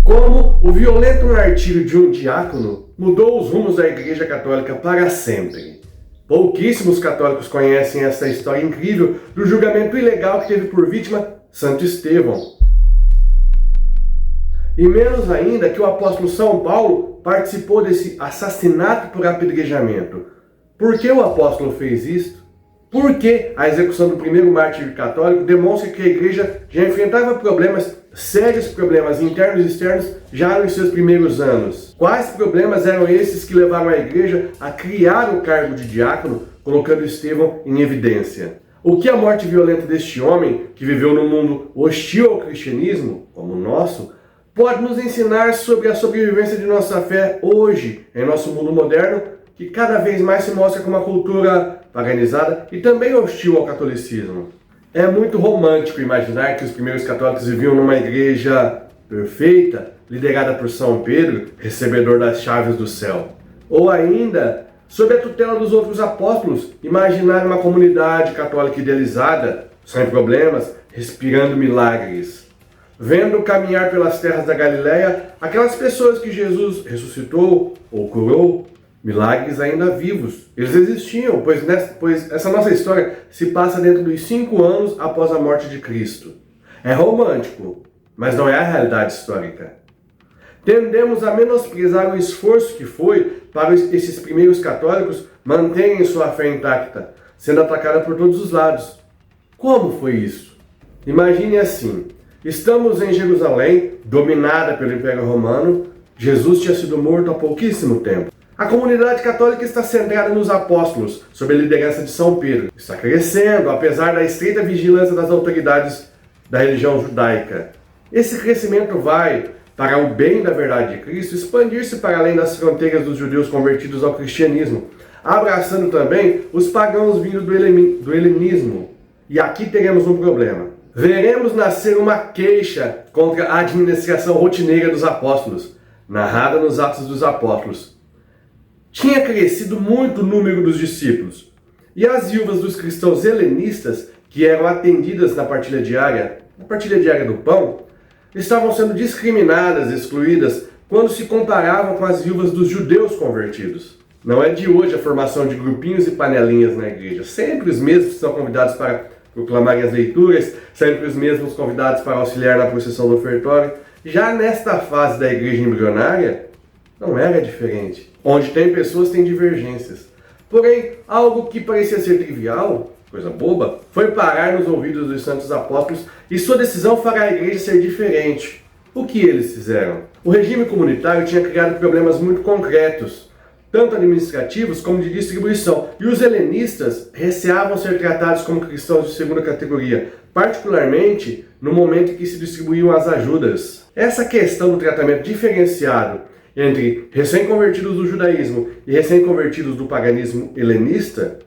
Como o violento martírio de um diácono mudou os rumos da Igreja Católica para sempre. Pouquíssimos católicos conhecem essa história incrível do julgamento ilegal que teve por vítima Santo Estevão. E menos ainda que o apóstolo São Paulo participou desse assassinato por apedrejamento. Por que o apóstolo fez isto? Porque a execução do primeiro mártir católico demonstra que a Igreja já enfrentava sérios problemas internos e externos já nos seus primeiros anos. Quais problemas eram esses que levaram a Igreja a criar o cargo de diácono, colocando Estevão em evidência? O que a morte violenta deste homem, que viveu num mundo hostil ao cristianismo, como o nosso, pode nos ensinar sobre a sobrevivência de nossa fé hoje, em nosso mundo moderno, que cada vez mais se mostra como uma cultura paganizada e também hostil ao catolicismo? É muito romântico imaginar que os primeiros católicos viviam numa igreja perfeita, liderada por São Pedro, recebedor das chaves do céu. Ou ainda, sob a tutela dos outros apóstolos, imaginar uma comunidade católica idealizada, sem problemas, respirando milagres. Vendo caminhar pelas terras da Galileia aquelas pessoas que Jesus ressuscitou ou curou, milagres ainda vivos. Eles existiam, pois essa nossa história se passa dentro dos 5 anos após a morte de Cristo. É romântico, mas não é a realidade histórica. Tendemos a menosprezar o esforço que foi para esses primeiros católicos manterem sua fé intacta, sendo atacada por todos os lados. Como foi isso? Imagine assim: estamos em Jerusalém, dominada pelo Império Romano. Jesus tinha sido morto há pouquíssimo tempo. A comunidade católica está centrada nos apóstolos, sob a liderança de São Pedro. Está crescendo, apesar da estreita vigilância das autoridades da religião judaica. Esse crescimento vai, para o bem da verdade de Cristo, expandir-se para além das fronteiras dos judeus convertidos ao cristianismo, abraçando também os pagãos vindos do helenismo. E aqui teremos um problema. Veremos nascer uma queixa contra a administração rotineira dos apóstolos, narrada nos Atos dos Apóstolos. Tinha crescido muito o número dos discípulos, e as viúvas dos cristãos helenistas, que eram atendidas na partilha diária do pão, estavam sendo discriminadas, excluídas, quando se comparavam com as viúvas dos judeus convertidos. Não é de hoje a formação de grupinhos e panelinhas na igreja. Sempre os mesmos são convidados para proclamarem as leituras, sempre os mesmos convidados para auxiliar na procissão do ofertório. Já nesta fase da igreja embrionária, não era diferente. Onde tem pessoas, tem divergências. Porém, algo que parecia ser trivial, coisa boba, foi parar nos ouvidos dos santos apóstolos e sua decisão fará a igreja ser diferente. O que eles fizeram? O regime comunitário tinha criado problemas muito concretos, tanto administrativos como de distribuição, e os helenistas receavam ser tratados como cristãos de segunda categoria, particularmente no momento em que se distribuíam as ajudas. Essa questão do tratamento diferenciado entre recém-convertidos do judaísmo e recém-convertidos do paganismo helenista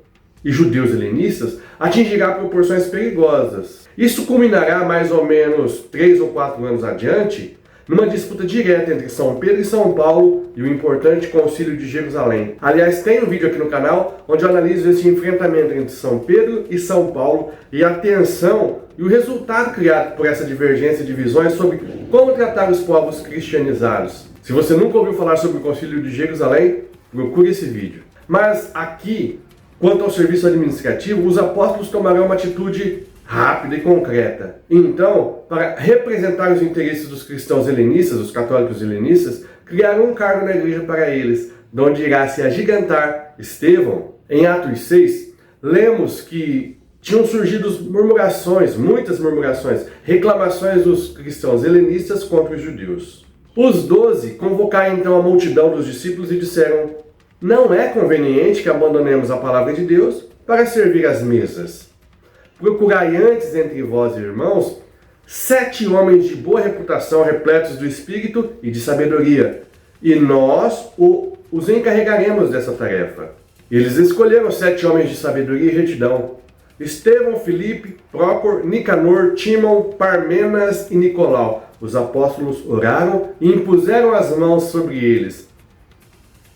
e judeus helenistas atingirá proporções perigosas. Isso culminará mais ou menos 3 ou 4 anos adiante numa disputa direta entre São Pedro e São Paulo e o importante Concílio de Jerusalém. Aliás, tem um vídeo aqui no canal onde eu analiso esse enfrentamento entre São Pedro e São Paulo e a tensão e o resultado criado por essa divergência de visões sobre como tratar os povos cristianizados. Se você nunca ouviu falar sobre o Concílio de Jerusalém, procure esse vídeo. Mas aqui, quanto ao serviço administrativo, os apóstolos tomarão uma atitude rápida e concreta. Então, para representar os interesses dos cristãos helenistas, os católicos helenistas, criaram um cargo na igreja para eles, de onde irá se agigantar Estevão. Em Atos 6, lemos que tinham surgido murmurações, muitas murmurações, reclamações dos cristãos helenistas contra os judeus. Os 12 convocaram então a multidão dos discípulos e disseram: não é conveniente que abandonemos a palavra de Deus para servir às mesas. Procurai antes entre vós, irmãos, 7 homens de boa reputação, repletos do Espírito e de sabedoria, e nós os encarregaremos dessa tarefa. Eles escolheram 7 homens de sabedoria e retidão: Estevão, Filipe, Prócor, Nicanor, Tímon, Parmenas e Nicolau. Os apóstolos oraram e impuseram as mãos sobre eles.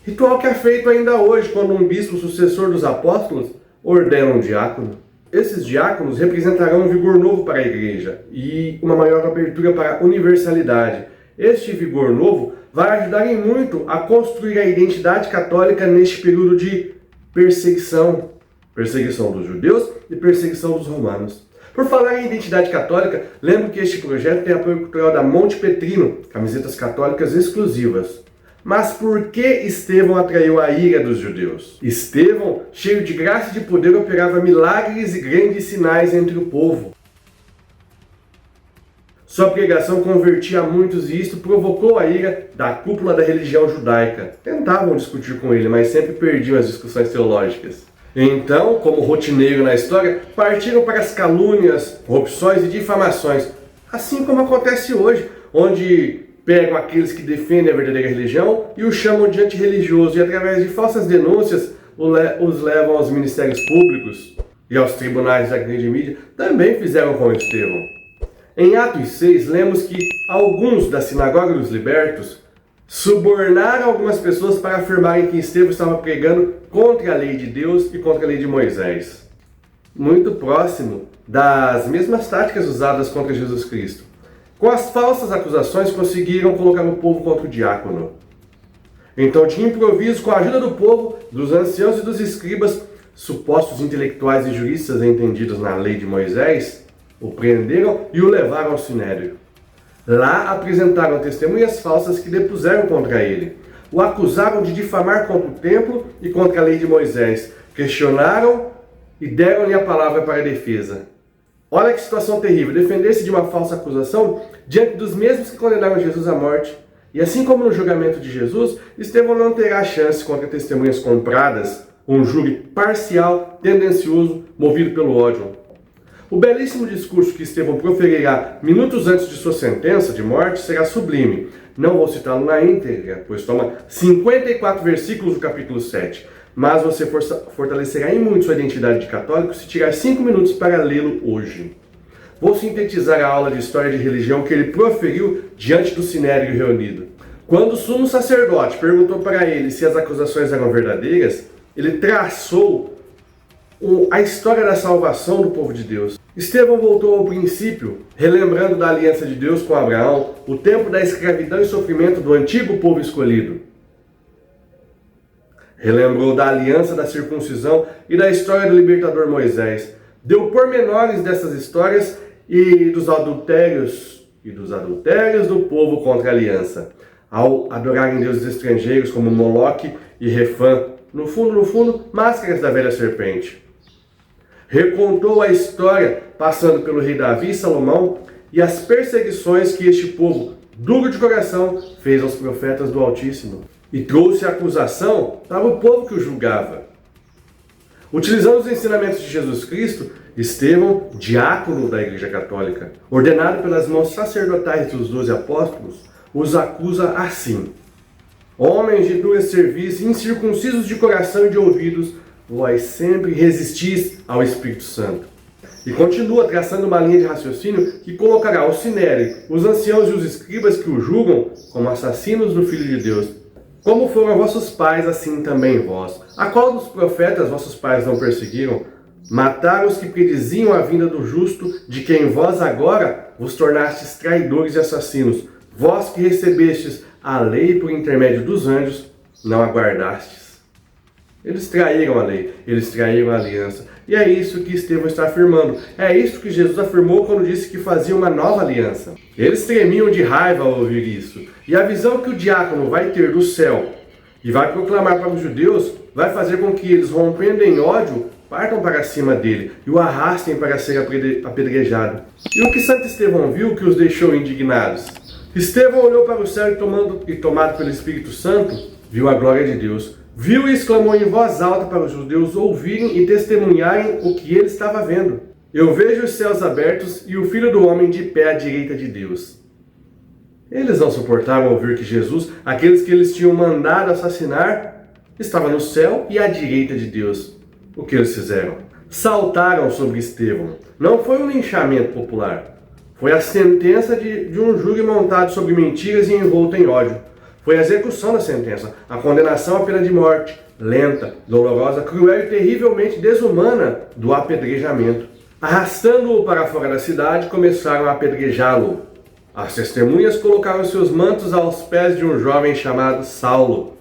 Ritual que é feito ainda hoje quando um bispo sucessor dos apóstolos ordena um diácono. Esses diáconos representarão um vigor novo para a igreja e uma maior abertura para a universalidade. Este vigor novo vai ajudar em muito a construir a identidade católica neste período de perseguição. Perseguição dos judeus e perseguição dos romanos. Por falar em identidade católica, lembro que este projeto tem apoio cultural da Monte Petrino, camisetas católicas exclusivas. Mas por que Estevão atraiu a ira dos judeus? Estevão, cheio de graça e de poder, operava milagres e grandes sinais entre o povo. Sua pregação convertia muitos e isto provocou a ira da cúpula da religião judaica. Tentavam discutir com ele, mas sempre perdiam as discussões teológicas. Então, como rotineiro na história, partiram para as calúnias, corrupções e difamações, assim como acontece hoje, onde pegam aqueles que defendem a verdadeira religião e os chamam de antirreligioso e através de falsas denúncias os levam aos ministérios públicos e aos tribunais da grande mídia. Também fizeram com Estevão. Em Atos 6, lemos que alguns da Sinagoga dos Libertos subornaram algumas pessoas para afirmarem que Estevão estava pregando contra a lei de Deus e contra a lei de Moisés. Muito próximo das mesmas táticas usadas contra Jesus Cristo. Com as falsas acusações, conseguiram colocar o povo contra o diácono. Então, de improviso, com a ajuda do povo, dos anciãos e dos escribas, supostos intelectuais e juristas entendidos na lei de Moisés, o prenderam e o levaram ao sinédrio. Lá apresentaram testemunhas falsas que depuseram contra ele. O acusaram de difamar contra o templo e contra a lei de Moisés. Questionaram e deram-lhe a palavra para a defesa. Olha que situação terrível, defender-se de uma falsa acusação diante dos mesmos que condenaram Jesus à morte. E assim como no julgamento de Jesus, Estevão não terá chance contra testemunhas compradas, um júri parcial, tendencioso, movido pelo ódio. O belíssimo discurso que Estevão proferirá minutos antes de sua sentença de morte será sublime. Não vou citá-lo na íntegra, pois toma 54 versículos do capítulo 7. Mas você fortalecerá em muito sua identidade de católico se tirar 5 minutos para lê-lo hoje. Vou sintetizar a aula de história de religião que ele proferiu diante do sinédrio reunido. Quando o sumo sacerdote perguntou para ele se as acusações eram verdadeiras, ele traçou a história da salvação do povo de Deus. Estevão voltou ao princípio, relembrando da aliança de Deus com Abraão, o tempo da escravidão e sofrimento do antigo povo escolhido. Relembrou da aliança da circuncisão e da história do libertador Moisés. Deu pormenores dessas histórias e dos adultérios do povo contra a aliança, ao adorarem deuses estrangeiros como Moloque e Refã, no fundo, máscaras da velha serpente. Recontou a história, passando pelo rei Davi e Salomão, e as perseguições que este povo, duro de coração, fez aos profetas do Altíssimo. E trouxe a acusação para o povo que o julgava. Utilizando os ensinamentos de Jesus Cristo, Estevão, diácono da Igreja Católica, ordenado pelas mãos sacerdotais dos 12 apóstolos, os acusa assim: homens de dura cerviz, incircuncisos de coração e de ouvidos, vós sempre resistis ao Espírito Santo. E continua traçando uma linha de raciocínio que colocará ao sinédrio os anciãos e os escribas que o julgam como assassinos do Filho de Deus. Como foram vossos pais, assim também vós. A qual dos profetas vossos pais não perseguiram? Mataram os que prediziam a vinda do justo, de quem vós agora vos tornastes traidores e assassinos. Vós que recebestes a lei por intermédio dos anjos, não aguardastes. Eles traíram a lei, eles traíram a aliança. E é isso que Estevão está afirmando. É isso que Jesus afirmou quando disse que fazia uma nova aliança. Eles tremiam de raiva ao ouvir isso. E a visão que o diácono vai ter do céu e vai proclamar para os judeus vai fazer com que eles, rompendo em ódio, partam para cima dele e o arrastem para ser apedrejado. E o que Santo Estevão viu que os deixou indignados? Estevão olhou para o céu e tomado pelo Espírito Santo, viu a glória de Deus. Viu e exclamou em voz alta para os judeus ouvirem e testemunharem o que ele estava vendo. Eu vejo os céus abertos e o Filho do Homem de pé à direita de Deus. Eles não suportavam ouvir que Jesus, aqueles que eles tinham mandado assassinar, estava no céu e à direita de Deus. O que eles fizeram? Saltaram sobre Estevão. Não foi um linchamento popular. Foi a sentença de um júri montado sobre mentiras e envolto em ódio. Foi a execução da sentença, a condenação à pena de morte, lenta, dolorosa, cruel e terrivelmente desumana do apedrejamento. Arrastando-o para fora da cidade, começaram a apedrejá-lo. As testemunhas colocaram seus mantos aos pés de um jovem chamado Saulo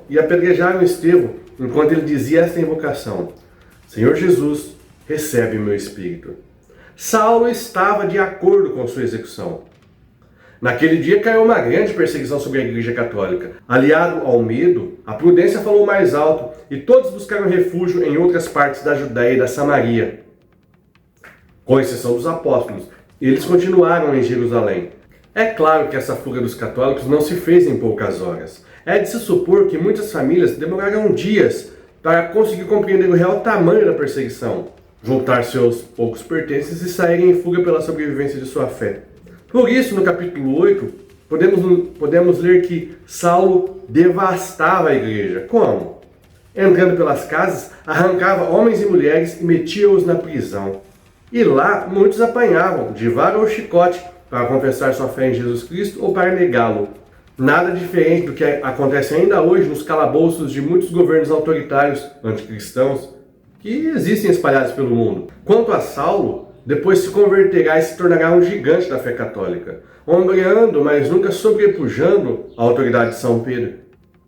e apedrejaram Estevão enquanto ele dizia esta invocação: Senhor Jesus, recebe meu espírito. Saulo estava de acordo com sua execução. Naquele dia caiu uma grande perseguição sobre a Igreja Católica. Aliado ao medo, a prudência falou mais alto e todos buscaram refúgio em outras partes da Judéia e da Samaria, com exceção dos apóstolos. Eles continuaram em Jerusalém. É claro que essa fuga dos católicos não se fez em poucas horas. É de se supor que muitas famílias demoraram dias para conseguir compreender o real tamanho da perseguição, juntar seus poucos pertences e saírem em fuga pela sobrevivência de sua fé. Por isso, no capítulo 8, podemos ler que Saulo devastava a igreja. Como? Entrando pelas casas, arrancava homens e mulheres e metia-os na prisão. E lá, muitos apanhavam, de vara ou chicote, para confessar sua fé em Jesus Cristo ou para negá-lo. Nada diferente do que acontece ainda hoje nos calabouços de muitos governos autoritários anticristãos que existem espalhados pelo mundo. Quanto a Saulo, depois se converterá e se tornará um gigante da fé católica, ombreando, mas nunca sobrepujando a autoridade de São Pedro.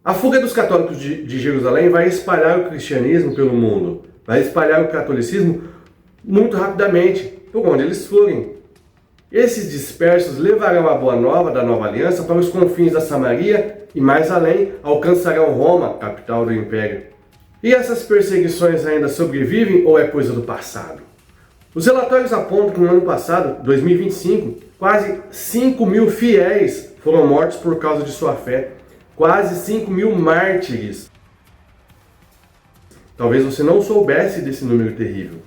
A fuga dos católicos de Jerusalém vai espalhar o cristianismo pelo mundo, vai espalhar o catolicismo muito rapidamente, por onde eles forem. Esses dispersos levarão a boa nova da nova aliança para os confins da Samaria e mais além alcançarão Roma, capital do império. E essas perseguições ainda sobrevivem ou é coisa do passado? Os relatórios apontam que no ano passado, 2025, quase 5 mil fiéis foram mortos por causa de sua fé. Quase 5 mil mártires. Talvez você não soubesse desse número terrível.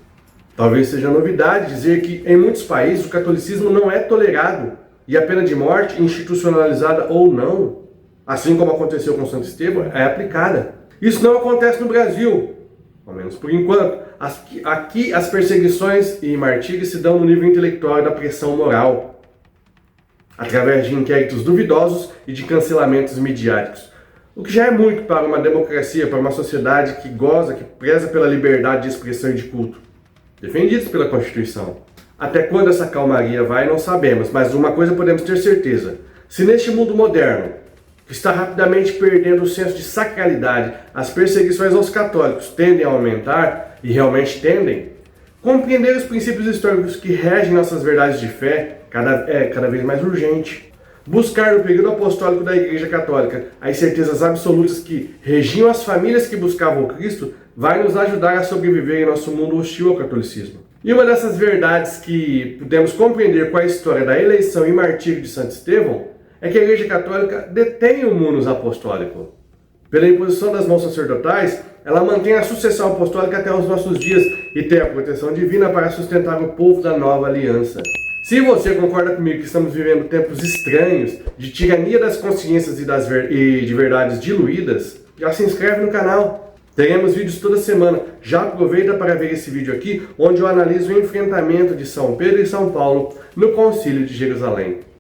Talvez seja novidade dizer que em muitos países o catolicismo não é tolerado e a pena de morte, institucionalizada ou não, assim como aconteceu com Santo Estevão, é aplicada. Isso não acontece no Brasil, ao menos por enquanto. Aqui as perseguições e martírios se dão no nível intelectual e da pressão moral, através de inquéritos duvidosos e de cancelamentos midiáticos. O que já é muito para uma democracia, para uma sociedade que goza, que preza pela liberdade de expressão e de culto, defendidos pela Constituição. Até quando essa calmaria vai, não sabemos, mas uma coisa podemos ter certeza: se neste mundo moderno, que está rapidamente perdendo o senso de sacralidade, as perseguições aos católicos tendem a aumentar, e realmente tendem, compreender os princípios históricos que regem nossas verdades de fé é cada vez mais urgente. Buscar no período apostólico da Igreja Católica as certezas absolutas que regiam as famílias que buscavam Cristo vai nos ajudar a sobreviver em nosso mundo hostil ao catolicismo. E uma dessas verdades que podemos compreender com a história da eleição e martírio de Santo Estevão é que a Igreja Católica detém o munus apostólico. Pela imposição das mãos sacerdotais, ela mantém a sucessão apostólica até os nossos dias e tem a proteção divina para sustentar o povo da nova aliança. Se você concorda comigo que estamos vivendo tempos estranhos, de tirania das consciências e de verdades diluídas, já se inscreve no canal. Teremos vídeos toda semana. Já aproveita para ver esse vídeo aqui, onde eu analiso o enfrentamento de São Pedro e São Paulo no Concílio de Jerusalém.